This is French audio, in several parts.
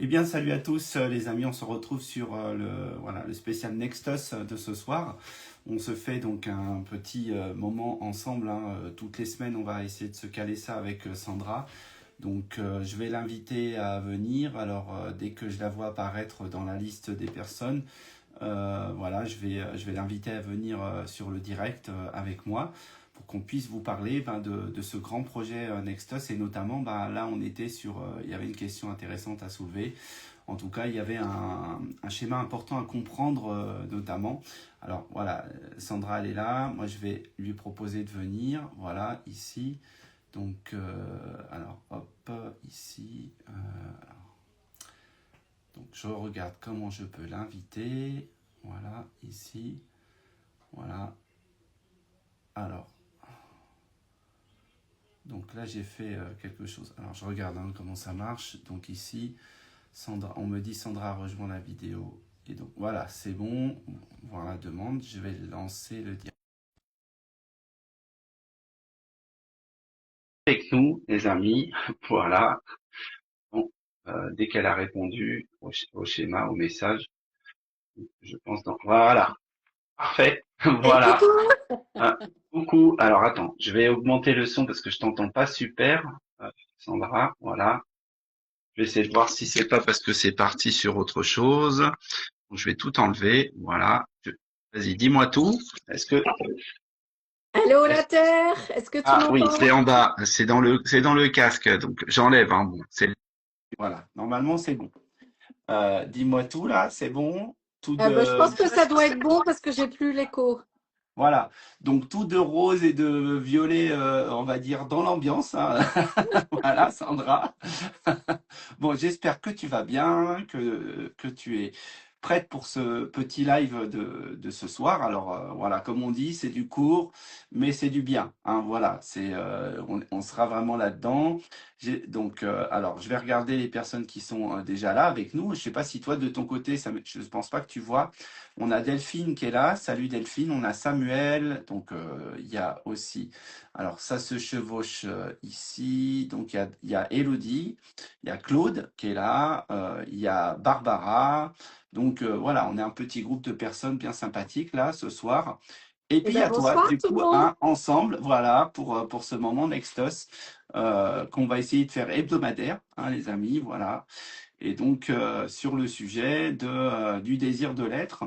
Eh bien, salut à tous les amis, on se retrouve sur le spécial Nextus de ce soir. On se fait donc un petit moment ensemble, hein. Toutes les semaines, on va essayer de se caler ça avec Sandra. Donc, je vais l'inviter à venir. Alors, dès que je la vois apparaître dans la liste des personnes, voilà, je vais l'inviter à venir sur le direct avec moi pour qu'on puisse vous parler de ce grand projet Nextus et notamment là on était sur, il y avait une question intéressante à soulever. En tout cas, il y avait un schéma important à comprendre notamment. Alors voilà, Sandra elle est là, moi je vais lui proposer de venir, voilà ici. Donc alors hop ici. Donc je regarde comment je peux l'inviter. Voilà, ici. Voilà. Alors, donc là j'ai fait quelque chose. Alors je regarde comment ça marche. Donc ici, Sandra, on me dit Sandra rejoint la vidéo. Et donc voilà, c'est bon. Voilà la demande. Je vais lancer le direct. Avec nous, les amis. Voilà. Bon, dès qu'elle a répondu au schéma, au message, je pense dans... Voilà. Parfait. Et Voilà. coucou! Ah, coucou. Alors attends, je vais augmenter le son parce que je t'entends pas super. Sandra, voilà. Je vais essayer de voir si c'est pas parce que c'est parti sur autre chose. Donc, je vais tout enlever. Voilà. Vas-y, dis-moi tout. Est-ce que, Allô la est-ce- Terre, est-ce que tu ah oui, m'entends? c'est en bas. C'est dans le casque. Donc j'enlève. Hein. Bon, voilà. Normalement, c'est bon. Dis-moi tout là. C'est bon. Tout Je de, pense que ça doit être bon parce que j'ai plus l'écho. voilà. Donc tout de rose et de violet, on va dire dans l'ambiance, hein. Voilà, Sandra. Bon, j'espère que tu vas bien, que tu es prête pour ce petit live de ce soir. Alors voilà, comme on dit, c'est du court, mais c'est du bien, hein. Voilà, on sera vraiment là-dedans. Donc, alors, je vais regarder les personnes qui sont déjà là avec nous. Je sais pas si toi, de ton côté, je ne pense pas que tu vois. On a Delphine qui est là. Salut Delphine. On a Samuel. Donc, il y a aussi. Alors, ça se chevauche ici. Donc, il y a Elodie. Il y a Claude qui est là, il y a Barbara. Donc voilà, on est un petit groupe de personnes bien sympathiques là ce soir. Et Eh puis il y ben a toi, bonsoir du tout le coup, monde. hein, ensemble, voilà, pour ce moment Nextos, qu'on va essayer de faire hebdomadaire, hein, les amis, voilà. Et donc sur le sujet du désir de l'être.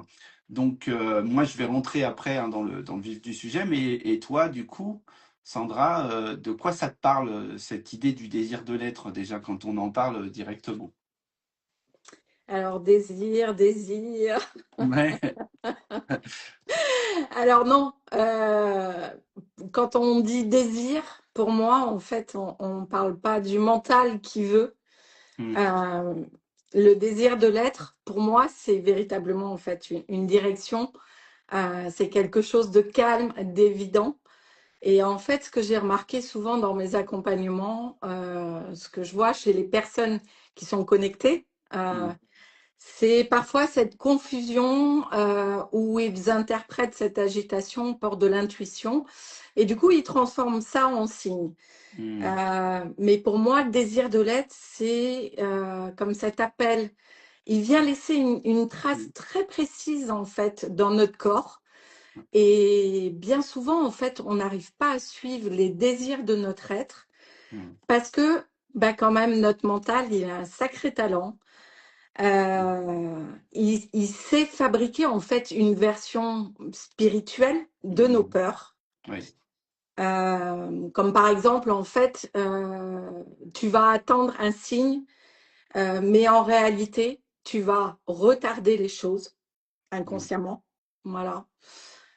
Donc moi je vais rentrer après, hein, dans le vif du sujet, mais et toi du coup, Sandra, de quoi ça te parle cette idée du désir de l'être déjà quand on en parle directement? Alors désir, désir. Ouais. Alors non, quand on dit désir, pour moi en fait on parle pas du mental qui veut. Mm, Euh, le désir de l'être, pour moi, c'est véritablement en fait une direction. C'est quelque chose de calme, d'évident. Et en fait, ce que j'ai remarqué souvent dans mes accompagnements, ce que je vois chez les personnes qui sont connectées, mm, c'est parfois cette confusion où ils interprètent cette agitation pour de l'intuition et du coup, ils transforment ça en signe. mm, Mais pour moi, le désir de l'être, c'est comme cet appel. Il vient laisser une trace mm, très précise en fait dans notre corps. Et bien souvent, en fait, on n'arrive pas à suivre les désirs de notre être mm, parce que, bah, quand même, notre mental, il a un sacré talent. Il sait fabriquer, en fait, une version spirituelle de nos mm. peurs. Oui. Comme par exemple, en fait, tu vas attendre un signe, mais en réalité, tu vas retarder les choses Mm, inconsciemment. Voilà.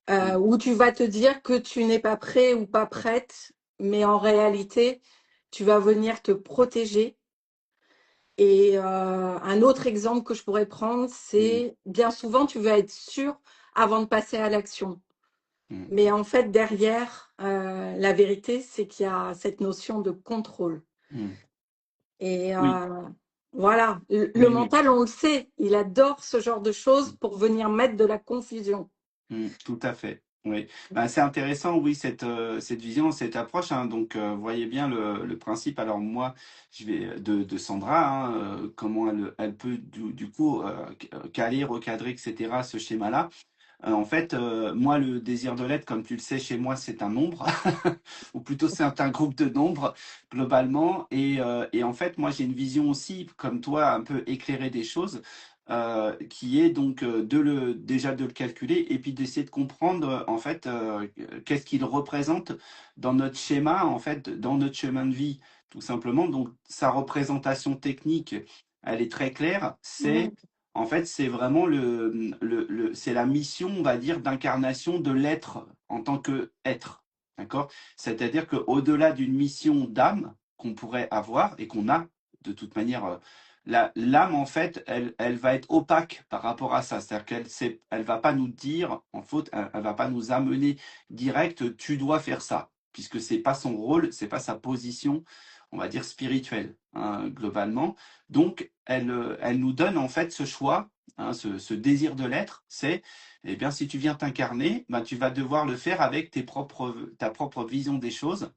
mm, Où tu vas te dire que tu n'es pas prêt ou pas prête, mais en réalité, tu vas venir te protéger. Et un autre exemple que je pourrais prendre, mm, c'est bien souvent, tu veux être sûr avant de passer à l'action. mm. Mais en fait, derrière, la vérité, c'est qu'il y a cette notion de contrôle. Mm. Et Oui, voilà, le oui, oui. mental, on le sait, il adore ce genre de choses pour venir mettre de la confusion. Tout à fait. Oui, ben, c'est intéressant, oui, cette vision, cette approche, hein. Donc, voyez bien le principe. Alors moi, je vais de Sandra, hein, comment elle peut du coup caler, recadrer, etc. ce schéma-là. En fait, moi, le désir de l'être, comme tu le sais, chez moi, c'est un nombre, ou plutôt c'est un groupe de nombres globalement. Et en fait, moi, j'ai une vision aussi, comme toi, un peu éclairée des choses, qui est donc déjà de le calculer et puis d'essayer de comprendre en fait qu'est-ce qu'il représente dans notre schéma, en fait, dans notre chemin de vie, tout simplement. Donc, sa représentation technique, elle est très claire. Mm. En fait, c'est vraiment c'est la mission, on va dire, d'incarnation de l'être en tant que être. D'accord? C'est-à-dire qu'au-delà d'une mission d'âme qu'on pourrait avoir et qu'on a, de toute manière, l'âme, en fait, elle va être opaque par rapport à ça. C'est-à-dire elle va pas nous dire, en faute, elle va pas nous amener direct, tu dois faire ça, puisque c'est pas son rôle, c'est pas sa position, on va dire, spirituelle, hein, globalement. Donc, elle nous donne en fait ce choix, hein, ce désir de l'être, c'est, eh bien, si tu viens t'incarner, ben, tu vas devoir le faire avec ta propre vision des choses.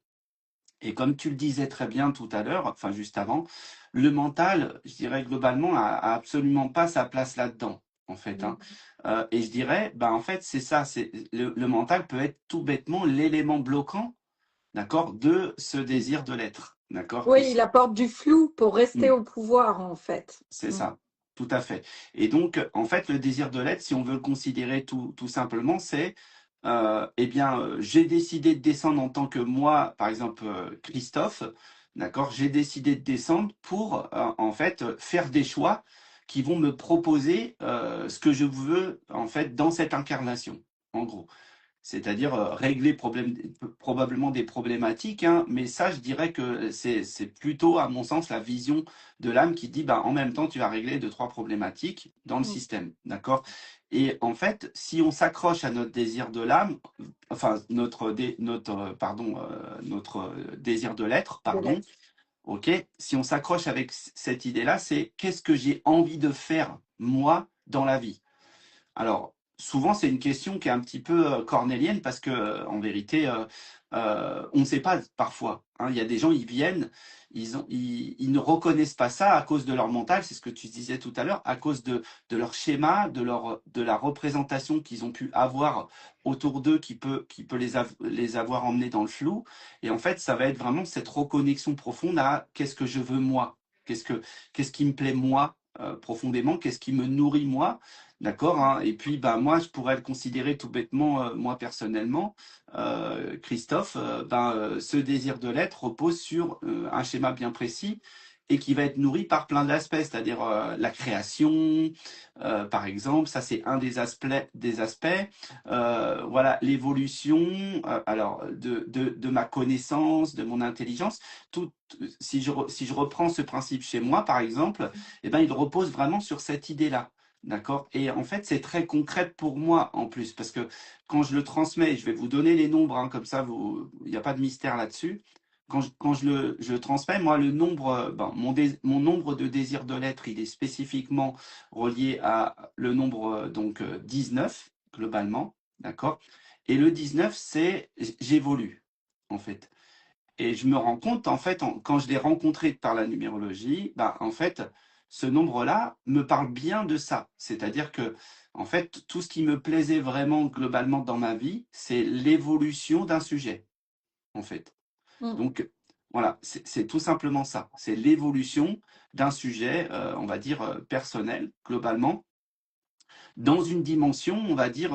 Et comme tu le disais très bien tout à l'heure, enfin juste avant, le mental, je dirais globalement, a absolument pas sa place là-dedans, en fait, hein. Mm. Et je dirais, ben en fait, c'est ça, c'est le mental peut être tout bêtement l'élément bloquant, d'accord, de ce désir de l'être, d'accord. Oui, il apporte du flou pour rester Hmm. au pouvoir, en fait. C'est Mm. ça, tout à fait. Et donc, en fait, le désir de l'être, si on veut le considérer tout simplement, c'est, eh bien, j'ai décidé de descendre en tant que moi, par exemple, Christophe, d'accord, j'ai décidé de descendre pour, en fait, faire des choix qui vont me proposer ce que je veux, en fait, dans cette incarnation, en gros. C'est-à-dire régler probablement des problématiques, hein, mais ça, je dirais que c'est plutôt, à mon sens, la vision de l'âme qui dit, bah, en même temps, tu vas régler deux, trois problématiques dans le Mm. système, d'accord? Et en fait, si on s'accroche à notre désir de l'âme, enfin, notre désir de l'être, De pardon, l'être. ok? Si on s'accroche avec cette idée-là, c'est qu'est-ce que j'ai envie de faire, moi, dans la vie? Alors, souvent, c'est une question qui est un petit peu cornélienne parce que, en vérité, on ne sait pas parfois, hein. Il y a des gens, ils viennent, ils ne reconnaissent pas ça à cause de leur mental, c'est ce que tu disais tout à l'heure, à cause de leur schéma, de la représentation qu'ils ont pu avoir autour d'eux qui peut les avoir emmenés dans le flou. Et en fait, ça va être vraiment cette reconnexion profonde à qu'est-ce que je veux moi, qu'est-ce que, qu'est-ce qui me plaît moi profondément, qu'est-ce qui me nourrit moi. D'accord, hein. Et puis, bah, moi, je pourrais le considérer tout bêtement, moi personnellement, Christophe, ce désir de l'être repose sur un schéma bien précis et qui va être nourri par plein d'aspects, c'est-à-dire la création, par exemple, ça c'est un des aspects. Voilà, l'évolution, alors de ma connaissance, de mon intelligence. Tout, si je reprends ce principe chez moi, par exemple, eh ben, il repose vraiment sur cette idée-là. D'accord? Et en fait, c'est très concret pour moi en plus, parce que quand je le transmets, je vais vous donner les nombres, hein, comme ça, il n'y a pas de mystère là-dessus. Quand je le transmets, moi, le nombre, mon nombre de désirs de l'être, il est spécifiquement relié à le nombre 19, globalement. D'accord? Et le 19, c'est j'évolue, en fait. Et je me rends compte, en fait, quand je l'ai rencontré par la numérologie, bah, en fait, ce nombre-là me parle bien de ça. C'est-à-dire que, en fait, tout ce qui me plaisait vraiment globalement dans ma vie, c'est l'évolution d'un sujet, en fait. Mm. Donc, voilà, c'est tout simplement ça. C'est l'évolution d'un sujet, on va dire, personnel, globalement, dans une dimension, on va dire,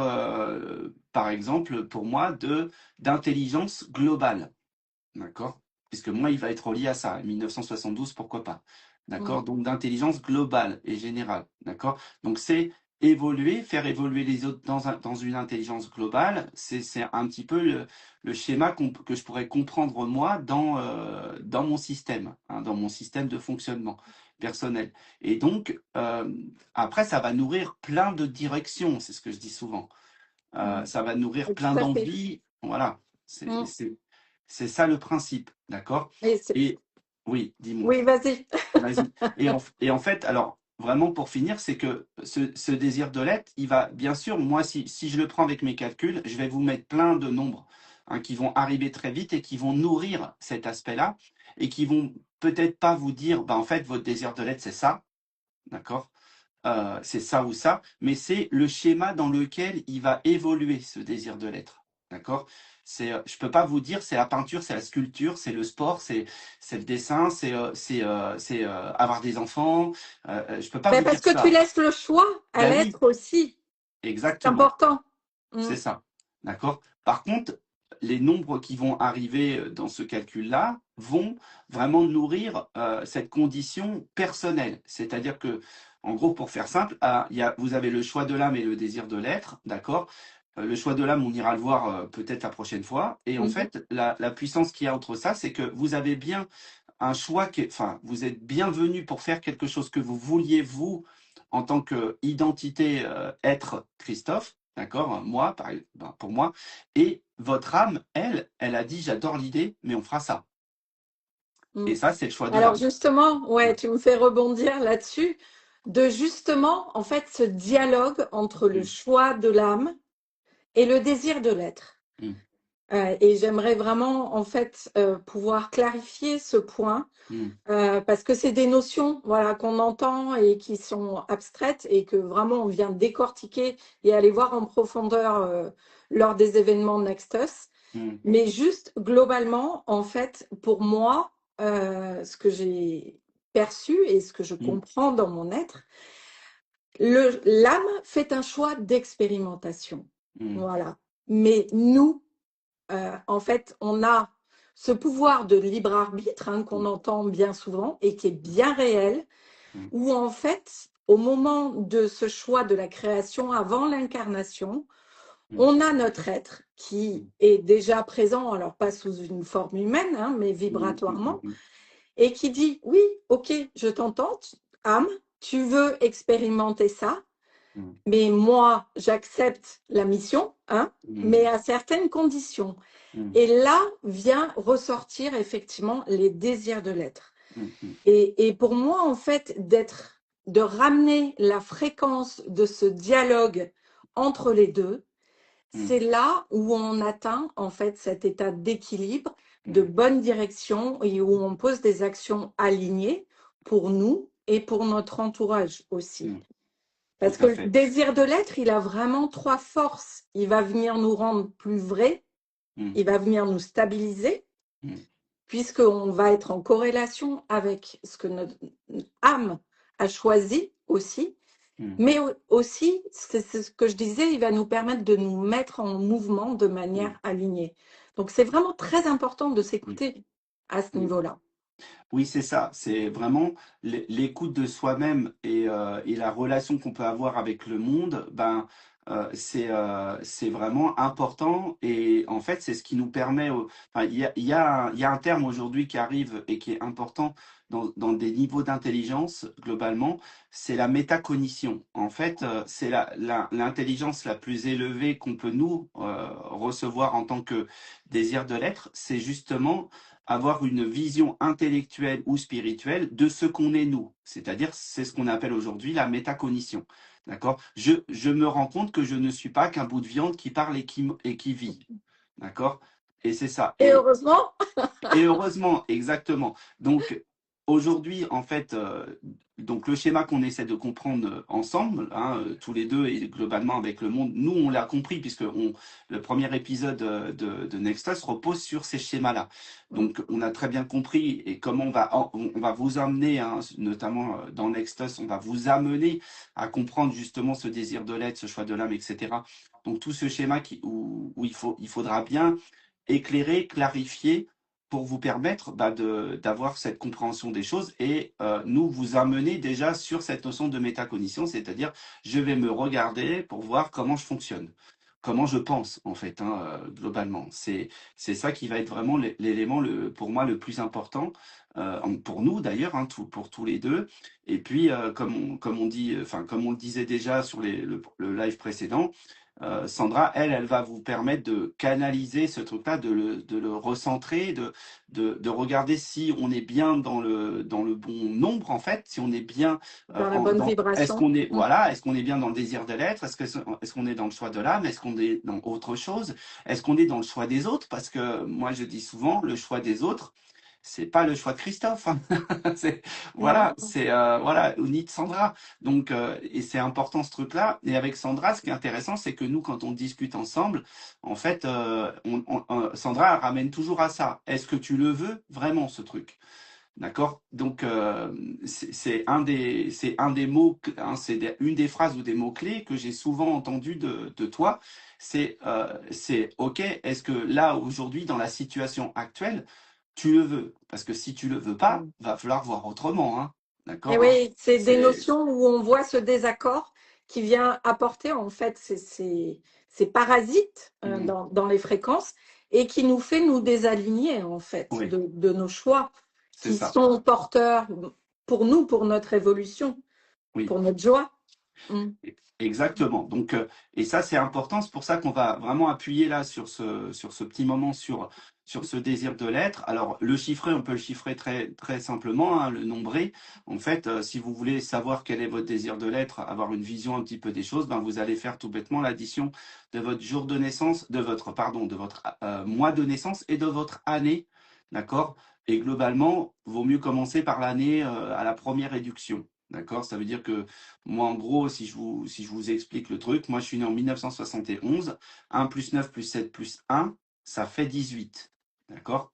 par exemple, pour moi, d'intelligence globale. D'accord? Puisque moi, il va être relié à ça. 1972, pourquoi pas? D'accord? Mm. Donc, d'intelligence globale et générale. D'accord? Donc, c'est évoluer, faire évoluer les autres dans une intelligence globale. C'est un petit peu le schéma que je pourrais comprendre moi dans mon système, hein, dans mon système de fonctionnement personnel. Et donc, après, ça va nourrir plein de directions, c'est ce que je dis souvent. Mm. Ça va nourrir Et plein tout à fait. d'envies. Voilà, c'est Mm. c'est- c'est ça le principe, d'accord? Et Et oui, dis-moi, oui, vas-y. vas-y. Et en fait, alors, vraiment pour finir, c'est que ce désir de l'être, il va, bien sûr, moi, si je le prends avec mes calculs, je vais vous mettre plein de nombres qui vont arriver très vite et qui vont nourrir cet aspect-là et qui vont peut-être pas vous dire, bah, en fait, votre désir de l'être, c'est ça, d'accord? C'est ça ou ça, mais c'est le schéma dans lequel il va évoluer ce désir de l'être. D'accord? Je peux pas vous dire, c'est la peinture, c'est la sculpture, c'est le sport, c'est le dessin, c'est avoir des enfants. Je peux pas Ben, vous parce dire que tu ça. laisses le choix à Ben oui, l'être aussi. C'est exactement. important. Mm. C'est ça. D'accord? Par contre, les nombres qui vont arriver dans ce calcul-là vont vraiment nourrir cette condition personnelle. C'est-à-dire que, en gros, pour faire simple, vous avez le choix de l'âme et le désir de l'être, d'accord? Le choix de l'âme, on ira le voir peut-être la prochaine fois. Et en Mhm. fait, la puissance qu'il y a entre ça, c'est que vous avez bien un choix, enfin, vous êtes bienvenu pour faire quelque chose que vous vouliez, vous, en tant qu'identité, être Christophe, d'accord, moi, pour moi, et votre âme, elle a dit, j'adore l'idée, mais on fera ça. Et Mm. ça, c'est le choix de Alors l'âme. justement, Mm, ouais, tu me fais rebondir là-dessus, de justement, en fait, ce dialogue entre le mm, choix de l'âme et le désir de l'être. mm, Et j'aimerais vraiment, en fait, pouvoir clarifier ce point, mm, parce que c'est des notions, voilà, qu'on entend et qui sont abstraites et que vraiment on vient décortiquer et aller voir en profondeur lors des événements Nextus. mm, Mais juste globalement, en fait, pour moi, ce que j'ai perçu et ce que je mm, comprends dans mon être, l'âme fait un choix d'expérimentation. mm, Voilà. Mais nous, en fait, on a ce pouvoir de libre arbitre qu'on mm, entend bien souvent et qui est bien réel, mm, où en fait, au moment de ce choix de la création, avant l'incarnation, mm, on a notre être qui mm, est déjà présent, alors pas sous une forme humaine, mais mm, vibratoirement, mm, et qui dit, oui, ok, je t'entends, âme, tu veux expérimenter ça, mm, mais moi, j'accepte la mission, mais mm, à certaines conditions. mm, Et là vient ressortir effectivement les désirs de l'être. mm, mm, Et pour moi, en fait, de ramener la fréquence de ce dialogue entre les deux, mm, c'est là où on atteint en fait cet état d'équilibre, de mm, bonne direction et où on pose des actions alignées pour nous et pour notre entourage aussi. mm. Tout Parce que à le fait. désir de l'être, il a vraiment trois forces. Il va venir nous rendre plus vrais, Mm, il va venir nous stabiliser, mm, puisqu'on va être en corrélation avec ce que notre âme a choisi aussi, mm, mais aussi, c'est ce que je disais, il va nous permettre de nous mettre en mouvement de mm, manière alignée. Donc c'est vraiment très important de mm, s'écouter à ce mm. niveau-là. Oui, c'est ça. C'est vraiment l'écoute de soi-même et la relation qu'on peut avoir avec le monde. C'est vraiment important. Et en fait, c'est ce qui nous permet. Enfin, il y a un terme aujourd'hui qui arrive et qui est important dans des niveaux d'intelligence globalement. C'est la métacognition. En fait, c'est l'intelligence la plus élevée qu'on peut nous recevoir en tant que désir de l'être. C'est justement avoir une vision intellectuelle ou spirituelle de ce qu'on est nous. C'est-à-dire, c'est ce qu'on appelle aujourd'hui la métacognition. D'accord? Je me rends compte que je ne suis pas qu'un bout de viande qui parle et qui vit. D'accord? Et c'est ça. Et heureusement, Et heureusement, exactement. Donc aujourd'hui, en fait, donc le schéma qu'on essaie de comprendre ensemble, tous les deux et globalement avec le monde, nous on l'a compris puisque le premier épisode de Nexus repose sur ces schémas-là. Donc on a très bien compris et comment on va vous amener, notamment dans Nexus, on va vous amener à comprendre justement ce désir de l'être, ce choix de l'âme, etc. Donc tout ce schéma où il faudra bien éclairer, clarifier pour vous permettre d'avoir cette compréhension des choses et nous vous amener déjà sur cette notion de métacognition, c'est-à-dire je vais me regarder pour voir comment je fonctionne, comment je pense en fait, globalement. C'est ça qui va être vraiment l'élément pour moi le plus important, pour nous d'ailleurs, pour tous les deux. Et puis comme on dit, enfin comme on le disait déjà sur le live précédent, Sandra, elle va vous permettre de canaliser ce truc-là, de le recentrer, de regarder si on est bien dans le bon nombre, en fait, si on est bien Dans la bonne est-ce vibration. qu'on est, voilà, est-ce qu'on est bien dans le désir de l'être, est-ce qu'on est dans le choix de l'âme, est-ce qu'on est dans autre chose, est-ce qu'on est dans le choix des autres, parce que moi je dis souvent, le choix des autres, c'est pas le choix de Christophe, hein. C'est, voilà, Non. c'est voilà, ni de Sandra. Donc, et c'est important ce truc-là. Et avec Sandra, ce qui est intéressant, c'est que nous, quand on discute ensemble, en fait, Sandra ramène toujours à ça. Est-ce que tu le veux vraiment, ce truc? D'accord? Donc, c'est un des mots, hein, une des phrases ou des mots-clés que j'ai souvent entendu de toi. C'est OK, est-ce que là, aujourd'hui, dans la situation actuelle, tu le veux? Parce que si tu le veux pas, va falloir voir autrement, hein. Et D'accord, hein? oui, c'est des C'est, notions où on voit ce désaccord qui vient apporter en fait ces parasites Mhm. dans les fréquences et qui nous fait nous désaligner en fait Oui, de nos choix c'est qui ça. sont porteurs pour nous, pour notre évolution, Oui. pour notre joie. Mm. Exactement. Donc, et ça, c'est important. C'est pour ça qu'on va vraiment appuyer là sur ce petit moment, sur ce désir de l'être. Alors, le chiffrer, on peut le chiffrer très, très simplement, hein, le nombrer. En fait, si vous voulez savoir quel est votre désir de l'être, avoir une vision un petit peu des choses, ben, vous allez faire tout bêtement l'addition de votre jour de naissance, de votre mois de naissance et de votre année. D'accord? Et globalement, vaut mieux commencer par l'année à la première réduction. D'accord? Ça veut dire que moi, en gros, si je vous explique le truc, moi, je suis né en 1971. 1 plus 9 plus 7 plus 1, ça fait 18. D'accord?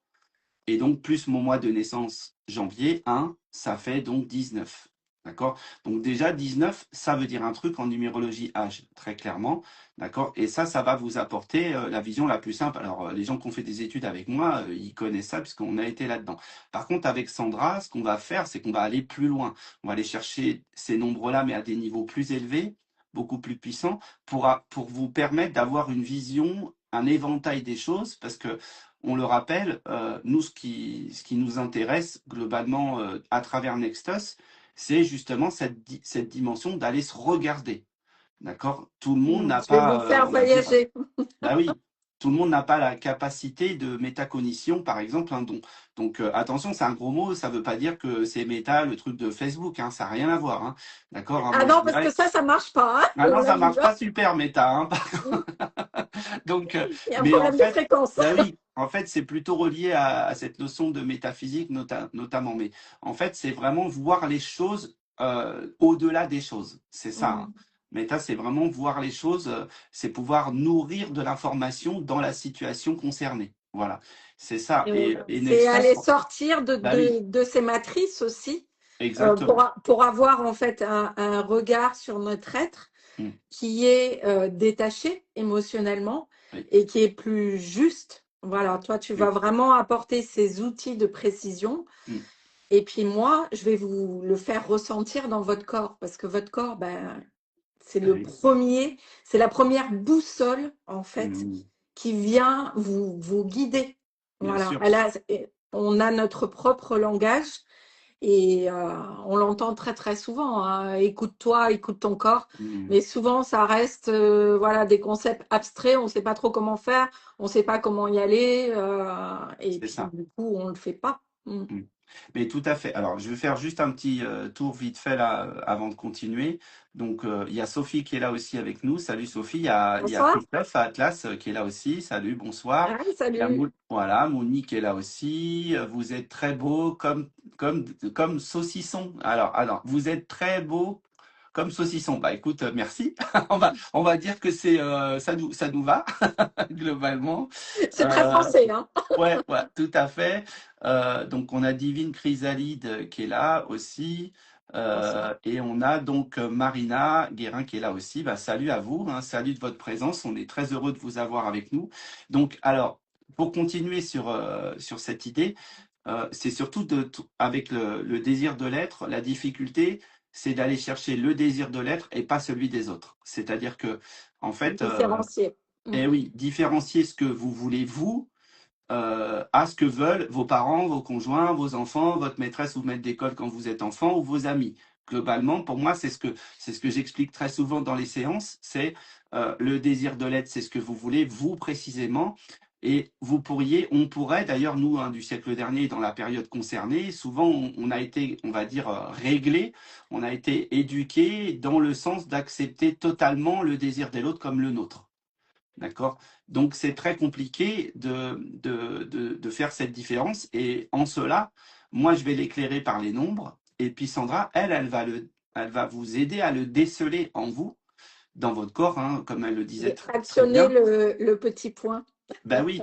Et donc, plus mon mois de naissance, janvier 1, ça fait donc 19. D'accord? Donc déjà, 19, ça veut dire un truc en numérologie âge, très clairement. D'accord? Et ça va vous apporter la vision la plus simple. Alors, les gens qui ont fait des études avec moi, ils connaissent ça puisqu'on a été là-dedans. Par contre, avec Sandra, ce qu'on va faire, c'est qu'on va aller plus loin. On va aller chercher ces nombres-là, mais à des niveaux plus élevés, beaucoup plus puissants, pour vous permettre d'avoir une vision, un éventail des choses, parce que on le rappelle, nous, ce qui nous intéresse globalement à travers Nextus, c'est justement cette dimension d'aller se regarder. D'accord? Tout le monde n'a Je vais vous pas, faire on va dire, voyager. bah oui, tout le monde n'a pas la capacité de métacognition, par exemple. Hein, donc attention, c'est un gros mot, ça ne veut pas dire que c'est méta, le truc de Facebook, hein, ça n'a rien à voir. Hein. D'accord? Hein, Ah moi, je non, parce que dirais, ça marche pas, hein, ah non, la ça marche viva. pas super méta. Hein. Il Donc, y a un mais en problème de fait, fréquence. bah oui, en fait, c'est plutôt relié à cette notion de métaphysique notamment. Mais en fait, c'est vraiment voir les choses au-delà des choses. C'est ça. Hein. Mm. Méta, c'est vraiment voir les choses, c'est pouvoir nourrir de l'information dans la situation concernée. Voilà, c'est ça. Et C'est aller Nexus, sortir bah oui, de ces matrices aussi exactement. pour avoir en fait un regard sur notre être Mm, qui est détaché émotionnellement oui, et qui est plus juste. Voilà, toi, tu vas oui, vraiment apporter ces outils de précision. mm, Et puis moi, je vais vous le faire ressentir dans votre corps parce que votre corps, ben, ah oui, c'est la première boussole en fait mm, qui vient vous guider. bien Voilà, sûr. on a notre propre langage et on l'entend très très souvent. Hein. Écoute-toi, écoute ton corps. Mm, Mais souvent, ça reste voilà des concepts abstraits. On ne sait pas trop comment faire, on ne sait pas comment y aller, et c'est puis ça. du coup, on ne le fait pas. Mm. Mm. Mais tout à fait. Alors, je vais faire juste un petit tour vite fait là avant de continuer. Donc, il y a Sophie qui est là aussi avec nous. Salut Sophie. Il y a Bonsoir. Christophe à Atlas qui est là aussi. Salut, bonsoir. Ah, Il y a salut. voilà, Monique qui est là aussi. Vous êtes très beau comme saucisson. Alors, vous êtes très beau comme saucisson. Bah écoute, merci. On va dire que ça nous va globalement. C'est très Euh, français, hein. Ouais, ouais, tout à fait. Donc on a Divine Chrysalide qui est là aussi. Bonsoir. Et on a donc Marina Guérin qui est là aussi. Bah, salut à vous, hein, salut de votre présence. On est très heureux de vous avoir avec nous. Donc, alors, pour continuer sur cette idée, c'est surtout avec le désir de l'être, la difficulté, c'est d'aller chercher le désir de l'être et pas celui des autres. C'est-à-dire que, en fait, Différencier. Mm. eh oui, différencier ce que vous voulez vous à ce que veulent vos parents, vos conjoints, vos enfants, votre maîtresse ou maître d'école quand vous êtes enfant ou vos amis. Globalement, pour moi, c'est ce que j'explique très souvent dans les séances, c'est le désir de l'être, c'est ce que vous voulez, vous précisément. Et on pourrait, d'ailleurs, nous, hein, du siècle dernier, dans la période concernée, souvent, on a été, on va dire, réglé, on a été éduqué dans le sens d'accepter totalement le désir de l'autre comme le nôtre. D'accord? Donc, c'est très compliqué de faire cette différence. Et en cela, moi, je vais l'éclairer par les nombres. Et puis, Sandra, elle va vous aider à le déceler en vous, dans votre corps, hein, comme elle le disait J'ai très, très actionné bien. le petit point. Ben oui,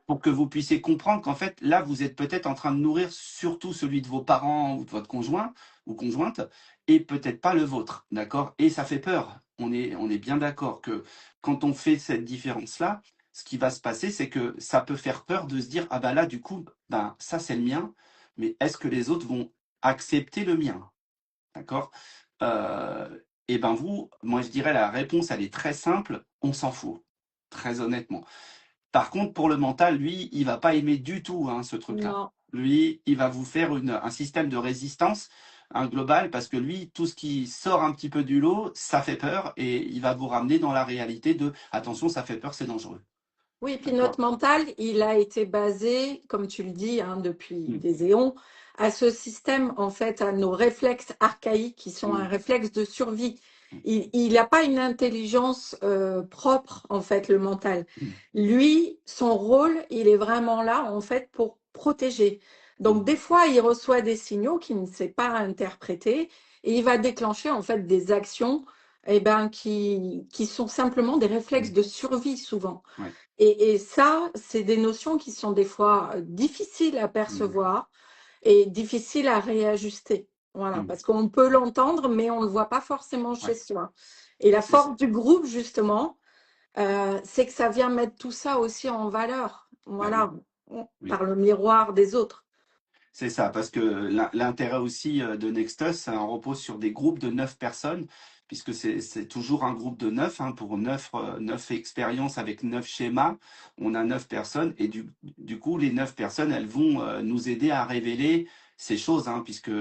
pour que vous puissiez comprendre qu'en fait, là, vous êtes peut-être en train de nourrir surtout celui de vos parents ou de votre conjoint ou conjointe, et peut-être pas le vôtre, d'accord? Et ça fait peur. On est bien d'accord que quand on fait cette différence-là, ce qui va se passer, c'est que ça peut faire peur de se dire, ah ben là, du coup, ben ça c'est le mien, mais est-ce que les autres vont accepter le mien? D'accord? Et ben vous, moi je dirais la réponse, elle est très simple, on s'en fout, très honnêtement. Par contre, pour le mental, lui, il va pas aimer du tout hein, ce truc-là. Non. Lui, il va vous faire un système de résistance global parce que lui, tout ce qui sort un petit peu du lot, ça fait peur et il va vous ramener dans la réalité de attention, ça fait peur, c'est dangereux. Oui, puis D'accord? notre mental, il a été basé, comme tu le dis, hein, depuis Mm, des éons, à ce système, en fait, à nos réflexes archaïques qui sont un mm, réflexe de survie. mm, Il n'a pas une intelligence propre, en fait, le mental. mm, Lui, son rôle, il est vraiment là, en fait, pour protéger. Donc, mm, des fois, il reçoit des signaux qu'il ne sait pas interpréter et il va déclencher, en fait, des actions eh ben, qui sont simplement des réflexes mm. de survie, souvent. Ouais. Et ça, c'est des notions qui sont des fois difficiles à Mm, percevoir et difficiles à réajuster. Voilà, mm. parce qu'on peut l'entendre, mais on ne le voit pas forcément chez Ouais. soi. Et la C'est ça. force du groupe, justement, c'est que ça vient mettre tout ça aussi en valeur. Bah oui, Voilà, oui. par le miroir des autres. C'est ça, parce que l'intérêt aussi de Nextus, ça repose sur des groupes de 9 personnes, puisque c'est toujours un groupe de 9, hein, pour 9 expériences avec 9 schémas, on a 9 personnes, et du coup, les 9 personnes, elles vont nous aider à révéler ces choses, hein, puisque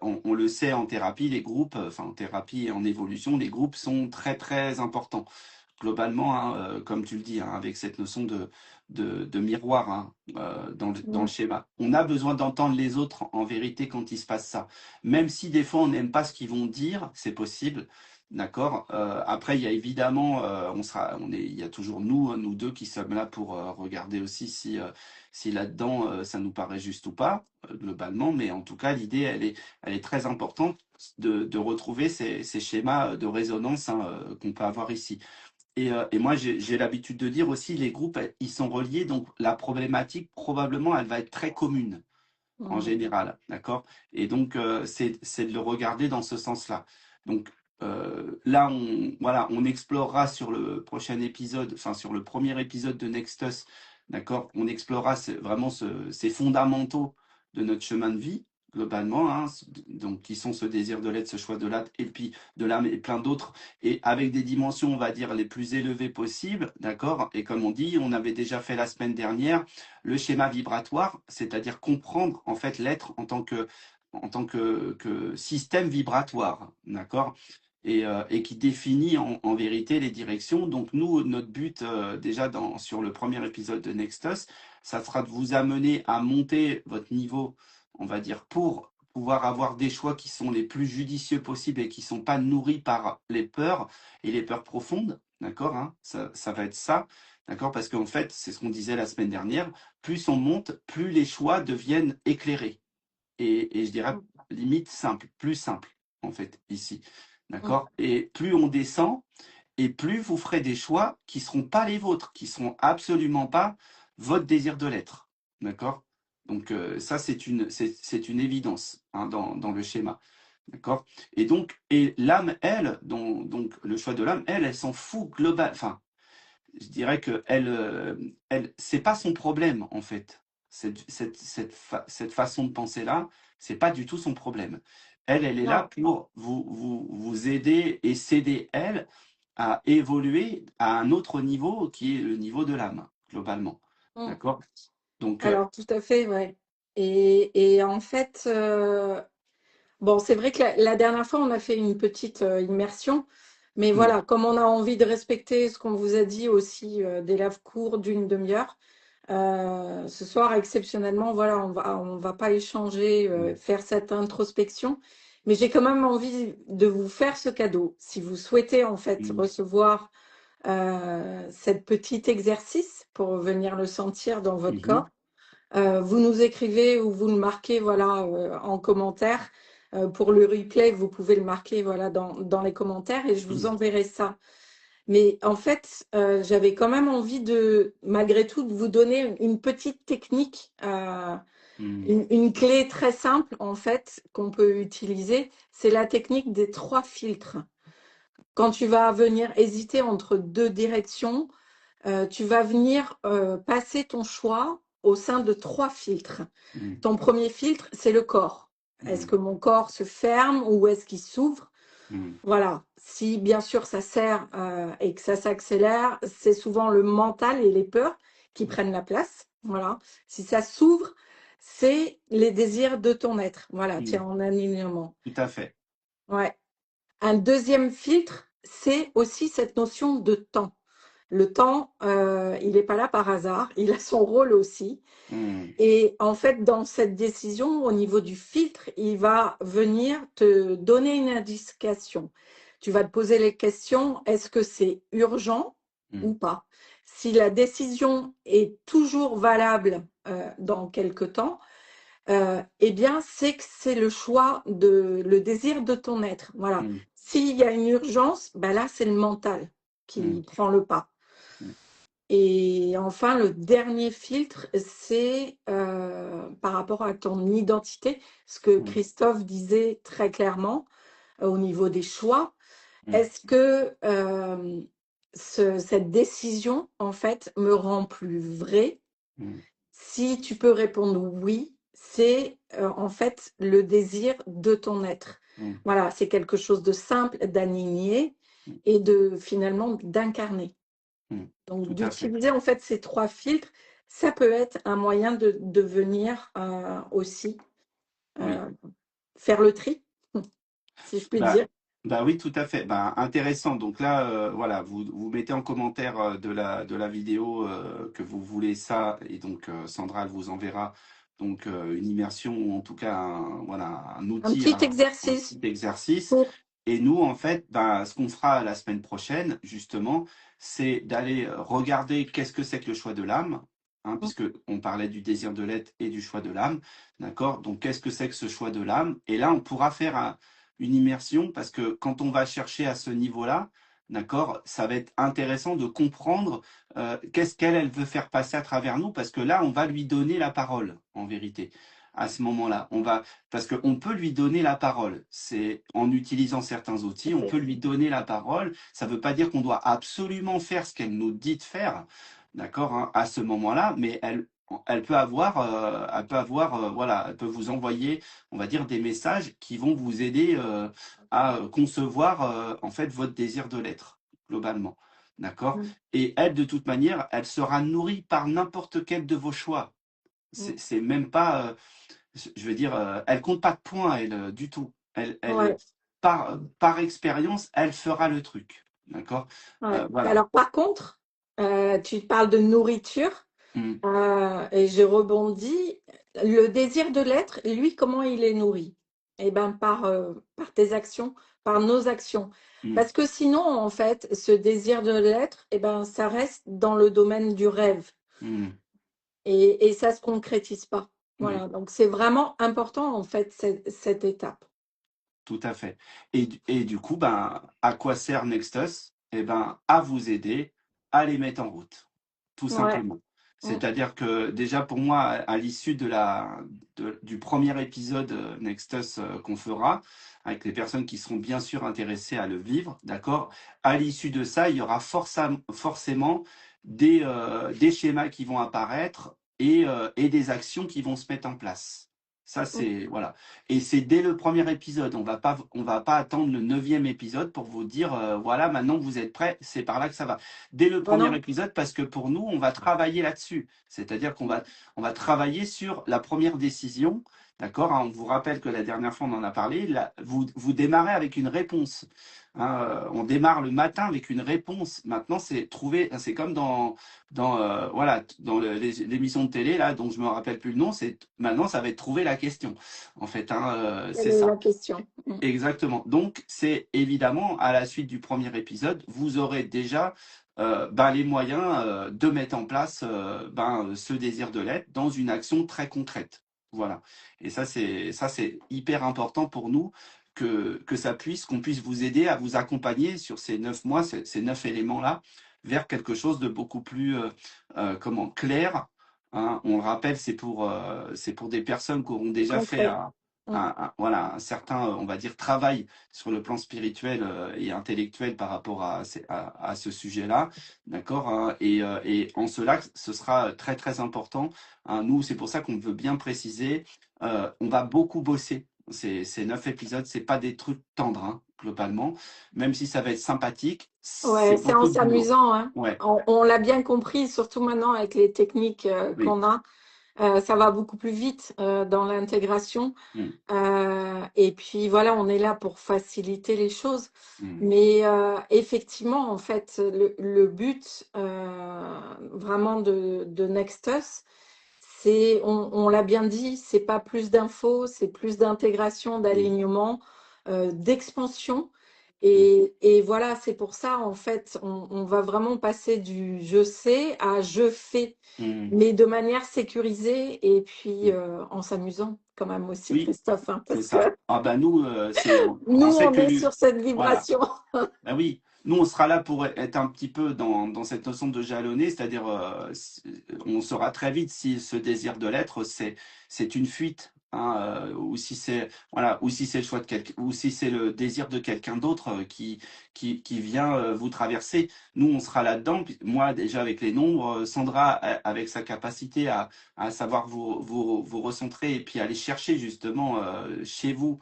on le sait en thérapie, les groupes, enfin en thérapie et en évolution, les groupes sont très très importants globalement, hein, comme tu le dis, hein, avec cette notion de miroir hein, dans le Mm. schéma. On a besoin d'entendre les autres en vérité quand il se passe ça. Même si des fois on n'aime pas ce qu'ils vont dire, c'est possible. D'accord. Après, il y a évidemment, il y a toujours nous, hein, nous deux qui sommes là pour regarder aussi si là-dedans ça nous paraît juste ou pas, globalement. Mais en tout cas, l'idée, elle est très importante de retrouver ces schémas de résonance hein, qu'on peut avoir ici. Et moi, j'ai l'habitude de dire aussi, les groupes, ils sont reliés, donc la problématique, probablement, elle va être très commune, en Mm. général, d'accord? Et donc, c'est de le regarder dans ce sens-là. Donc, là, voilà, on explorera sur le prochain épisode, enfin, sur le premier épisode de Nextus, d'accord? On explorera vraiment ces fondamentaux de notre chemin de vie, globalement, hein, donc, qui sont ce désir de l'être, ce choix de l'âme, et puis de l'âme et plein d'autres et avec des dimensions, on va dire, les plus élevées possibles, d'accord? Et comme on dit, on avait déjà fait la semaine dernière, le schéma vibratoire, c'est-à-dire comprendre en fait l'être que système vibratoire, d'accord? Et qui définit en vérité les directions. Donc nous, notre but déjà sur le premier épisode de Nextus, ça sera de vous amener à monter votre niveau, on va dire, pour pouvoir avoir des choix qui sont les plus judicieux possibles et qui ne sont pas nourris par les peurs et les peurs profondes, d'accord, hein, ça va être ça, d'accord, parce qu'en fait, c'est ce qu'on disait la semaine dernière, plus on monte, plus les choix deviennent éclairés et je dirais limite simple, plus simple, en fait, ici, Mm. d'accord, et plus on descend, et plus vous ferez des choix qui ne seront pas les vôtres, qui ne seront absolument pas votre désir de l'être. D'accord? Donc ça, c'est une évidence hein, dans le schéma. D'accord? Et donc, et l'âme, elle, donc le choix de l'âme, elle s'en fout global. Enfin, je dirais que c'est pas son problème, en fait. Cette façon de penser-là, c'est pas du tout son problème. Elle est là Non. pour vous aider et s'aider, elle, à évoluer à un autre niveau qui est le niveau de l'âme, globalement. Mm. D'accord? Donc, Alors, tout à fait, ouais. Et en fait, Bon, c'est vrai que la dernière fois, on a fait une petite immersion, mais Mm, voilà, comme on a envie de respecter ce qu'on vous a dit aussi, des laves courts d'une demi-heure, ce soir, exceptionnellement, voilà, on va pas échanger, mm, faire cette introspection, mais j'ai quand même envie de vous faire ce cadeau. Si vous souhaitez en fait mm, recevoir cet petit exercice pour venir le sentir dans votre corps, mhm, vous nous écrivez ou vous le marquez voilà, en commentaire. Pour le replay, vous pouvez le marquer voilà, dans les commentaires et je vous mm, enverrai ça. Mais en fait, j'avais quand même envie de, malgré tout, de vous donner une petite technique, mm, une clé très simple en fait qu'on peut utiliser. C'est la technique des 3 filtres. Quand tu vas venir hésiter entre 2 directions, tu vas venir passer ton choix au sein de 3 filtres. mm, Ton premier filtre, c'est le corps. Est-ce mm, que mon corps se ferme ou est-ce qu'il s'ouvre? mm, Voilà. Si bien sûr ça sert et que ça s'accélère, c'est souvent le mental et les peurs qui prennent la place. Voilà. Si ça s'ouvre, c'est les désirs de ton être. Voilà, mm. tiens, en alignement. Tout à fait. Ouais. Un deuxième filtre, c'est aussi cette notion de temps. Le temps, il n'est pas là par hasard, il a son rôle aussi. Mm, Et en fait, dans cette décision, au niveau du filtre, il va venir te donner une indication. Tu vas te poser les questions, est-ce que c'est urgent ou mm, pas? Si la décision est toujours valable dans quelque temps, eh bien, c'est que c'est le choix le désir de ton être. Voilà. mm, S'il y a une urgence, ben là, c'est le mental qui mm, prend le pas. mm, Et enfin, le dernier filtre, c'est par rapport à ton identité, ce que mm, Christophe disait très clairement au niveau des choix. mm, Est-ce que cette décision, en fait, me rend plus vraie? mm, Si tu peux répondre oui, c'est en fait le désir de ton être. mm, Voilà, c'est quelque chose de simple, d'aligner mm, et de finalement d'incarner. mm. Donc Tout à fait. d'utiliser en fait ces 3 filtres, ça peut être un moyen de venir aussi Oui. euh, faire le tri, si je puis Bah, dire. bah oui, tout à fait. Bah, intéressant. Donc là, voilà, vous mettez en commentaire de la vidéo que vous voulez ça, et donc Sandra elle vous enverra donc une immersion ou en tout cas voilà, un Un outil, petit un exercice petit exercice. pour... Et nous, en fait, bah, ce qu'on fera la semaine prochaine, justement, c'est d'aller regarder qu'est-ce que c'est que le choix de l'âme, hein, puisque on parlait du désir de l'être et du choix de l'âme, d'accord? Donc, qu'est-ce que c'est que ce choix de l'âme? Et là, on pourra faire une immersion parce que quand on va chercher à ce niveau-là, d'accord, ça va être intéressant de comprendre qu'est-ce elle veut faire passer à travers nous parce que là, on va lui donner la parole, en vérité. À ce moment-là, parce qu'on peut lui donner la parole. C'est en utilisant certains outils, on peut lui donner la parole. Ça ne veut pas dire qu'on doit absolument faire ce qu'elle nous dit de faire, d'accord, hein, à ce moment-là, mais elle peut avoir, voilà, elle peut vous envoyer, on va dire, des messages qui vont vous aider à concevoir en fait votre désir de l'être globalement, d'accord. Et elle, de toute manière, elle sera nourrie par n'importe quel de vos choix. C'est même pas, je veux dire, elle compte pas de points, elle, du tout. Ouais, Par expérience, elle fera le truc, d'accord. ouais. Voilà. Alors par contre, tu parles de nourriture Mm, et j'ai rebondi. Le désir de l'être, lui, comment il est nourri? Eh ben par tes actions, par nos actions. mm, Parce que sinon, en fait, ce désir de l'être, eh ben, ça reste dans le domaine du rêve. mm, Et ça se concrétise pas. oui. Voilà, donc c'est vraiment important en fait cette étape. Tout à fait. Et du coup, ben, à quoi sert Nextus? Eh ben, à vous aider à les mettre en route, tout Ouais. simplement. Mm. C'est-à-dire que déjà pour moi, à l'issue du premier épisode Nextus qu'on fera, avec les personnes qui seront bien sûr intéressées à le vivre, d'accord? À l'issue de ça, il y aura forcément des schémas qui vont apparaître et des actions qui vont se mettre en place. Ça, Mm. c'est, voilà. Et c'est dès le premier épisode. On va pas attendre le neuvième épisode pour vous dire, voilà, maintenant que vous êtes prêts, c'est par là que ça va. Dès le Ah premier non? épisode, parce que pour nous, on va travailler là-dessus. C'est-à-dire on va travailler sur la première décision D'accord, hein, on vous rappelle que la dernière fois, on en a parlé. Là, vous démarrez avec une réponse. Hein, on démarre le matin avec une réponse. Maintenant, c'est trouver. C'est comme voilà, dans l'émission de télé là, dont je me rappelle plus le nom. C'est maintenant, ça va être trouver la question. En fait, hein, Quelle c'est est la ça. question? Exactement. Donc, c'est évidemment à la suite du premier épisode, vous aurez déjà ben, les moyens de mettre en place ben, ce désir de l'être dans une action très concrète. Voilà. Et ça c'est hyper important pour nous que ça puisse, qu'on puisse vous aider à vous accompagner sur ces 9 mois, ces 9 éléments-là, vers quelque chose de beaucoup plus comment clair. Hein. On le rappelle, c'est pour des personnes qui auront déjà fait Concret. Mm. voilà, un certain, on va dire, travail sur le plan spirituel et intellectuel par rapport à ce sujet-là, d'accord, hein, et en cela, ce sera très très important. Hein. Nous, c'est pour ça qu'on veut bien préciser, on va beaucoup bosser. Ces 9 épisodes, c'est pas des trucs tendres, hein, globalement, même si ça va être sympathique, c'est Ouais, c'est en beaucoup de boulot. s'amusant, hein. Ouais, On l'a bien compris, surtout maintenant avec les techniques oui. qu'on a. Ça va beaucoup plus vite dans l'intégration. Mm, Et puis voilà, on est là pour faciliter les choses. mm, Mais effectivement, en fait, le but vraiment de Nextus, c'est, on l'a bien dit, c'est pas plus d'infos, c'est plus d'intégration, oui. d'alignement, d'expansion. Mm, Et voilà, c'est pour ça, en fait, on va vraiment passer du je sais à je fais, mm, mais de manière sécurisée et puis mm. en s'amusant quand même aussi, Oui, Christophe, hein, c'est parce ça. que Ah ben nous, on nous, sait on que est sur cette voilà. vibration. Ben oui, nous on sera là pour être un petit peu dans cette notion de jalonner, c'est-à-dire on saura très vite si ce désir de l'être c'est une fuite, hein, ou si c'est voilà, ou si c'est le choix de quelqu'un, ou si c'est le désir de quelqu'un d'autre qui vient vous traverser. Nous on sera là-dedans. Puis moi déjà avec les nombres, Sandra avec sa capacité à savoir vous recentrer et puis aller chercher justement chez vous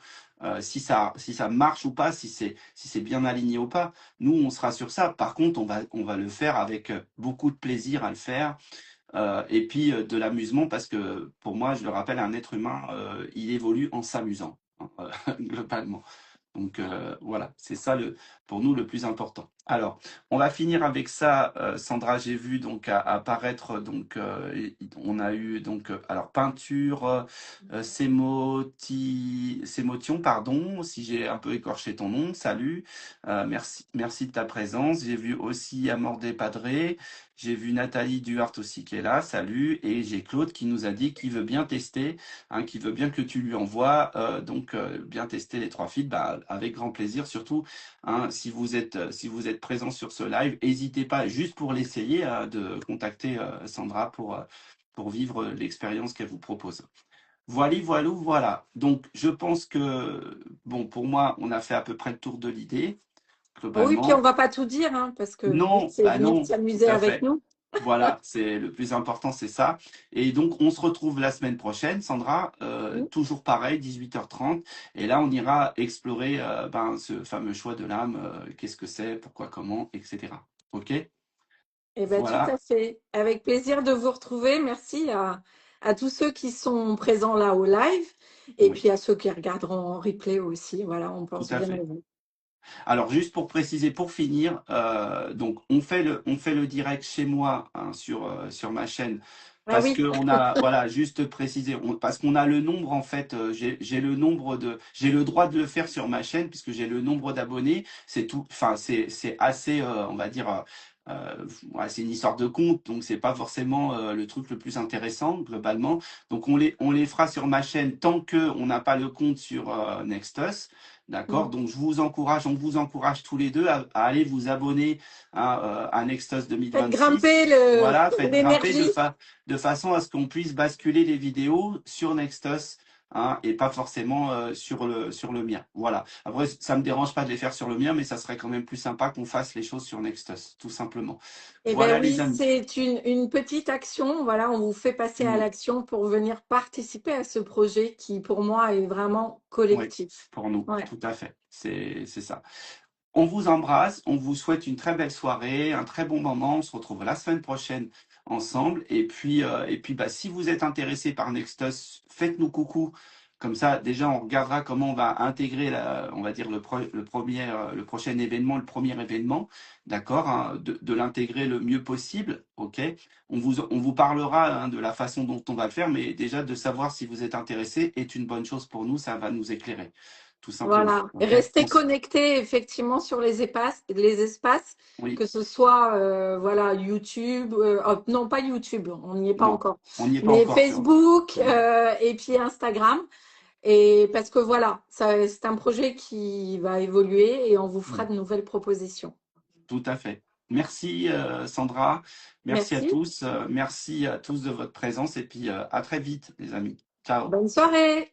si ça marche ou pas, si c'est bien aligné ou pas. Nous, on sera sur ça. Par contre, on va le faire avec beaucoup de plaisir à le faire. Et puis de l'amusement parce que pour moi, je le rappelle, un être humain, il évolue en s'amusant, hein, globalement. Donc voilà, c'est ça pour nous le plus important. Alors, on va finir avec ça. Sandra, j'ai vu donc apparaître donc on a eu donc alors peinture, Sémotion, pardon, si j'ai un peu écorché ton nom. Salut, merci de ta présence. J'ai vu aussi Amordé Padré. J'ai vu Nathalie Duhart aussi qui est là, salut, et j'ai Claude qui nous a dit qu'il veut bien tester, hein, qui veut bien que tu lui envoies donc bien tester les 3 feeds, bah, avec grand plaisir. Surtout, hein, si vous êtes présent sur ce live, n'hésitez pas juste pour l'essayer de contacter Sandra pour vivre l'expérience qu'elle vous propose. Voilà. Donc, je pense que bon, pour moi, on a fait à peu près le tour de l'idée Oui, puis on globalement. va pas tout dire, hein, parce que le but, Non, c'est bah venir non, tout s'amuser à avec fait. nous. Voilà, c'est le plus important, c'est ça. Et donc, on se retrouve la semaine prochaine, Sandra, Mm. toujours pareil, 18h30. Et là, on ira explorer ben, ce fameux choix de l'âme, qu'est-ce que c'est, pourquoi, comment, etc. OK? Eh bien, tout à Voilà. fait. Avec plaisir de vous retrouver. Merci à tous ceux qui sont présents là au live et Oui, puis à ceux qui regarderont en replay aussi. Voilà, on tout pense à bien à fait. vous. Alors, juste pour préciser, pour finir, donc on fait le direct chez moi hein, sur ma chaîne Ah parce oui, que on a, voilà, juste préciser, parce qu'on a le nombre en fait, j'ai le droit de le faire sur ma chaîne puisque j'ai le nombre d'abonnés, c'est tout, enfin c'est assez, on va dire. Ouais, c'est une histoire de compte, donc c'est pas forcément le truc le plus intéressant globalement. Donc on les fera sur ma chaîne tant que on n'a pas le compte sur Nextus. D'accord? mm. Donc, on vous encourage tous les deux à aller vous abonner à Nextos Faites 2026. grimper Voilà, faites grimper l'énergie. de façon à ce qu'on puisse basculer les vidéos sur Nextos hein, et pas forcément sur le mien. Voilà. Après, ça me dérange pas de les faire sur le mien, mais ça serait quand même plus sympa qu'on fasse les choses sur Nextos, tout simplement. Eh bien Voilà, les oui, amis. c'est une petite action. Voilà, on vous fait passer à Mm, l'action pour venir participer à ce projet qui, pour moi, est vraiment oui, collectif. pour nous, Ouais. tout à fait. C'est ça. On vous embrasse, on vous souhaite une très belle soirée, un très bon moment. On se retrouve la semaine prochaine ensemble. Et puis bah, si vous êtes intéressé par Nextus, faites-nous coucou Comme ça, déjà, on regardera comment on va intégrer, on va dire, le prochain événement, le premier événement, d'accord, hein, de l'intégrer le mieux possible, ok. On vous parlera, hein, de la façon dont on va le faire, mais déjà de savoir si vous êtes intéressé est une bonne chose pour nous, ça va nous éclairer, tout simplement, Voilà. Et ok. rester connecté effectivement sur les espaces, Oui, que ce soit voilà, YouTube, oh, non pas YouTube, on n'y est pas non, encore, on n'y est pas mais encore sur. Facebook Hmm, et puis Instagram. Et parce que voilà, ça, c'est un projet qui va évoluer et on vous fera hmm. de nouvelles propositions. Tout à fait. Merci Sandra, merci à Merci. tous, merci à tous de votre présence et puis à très vite les amis. Ciao. Bonne soirée.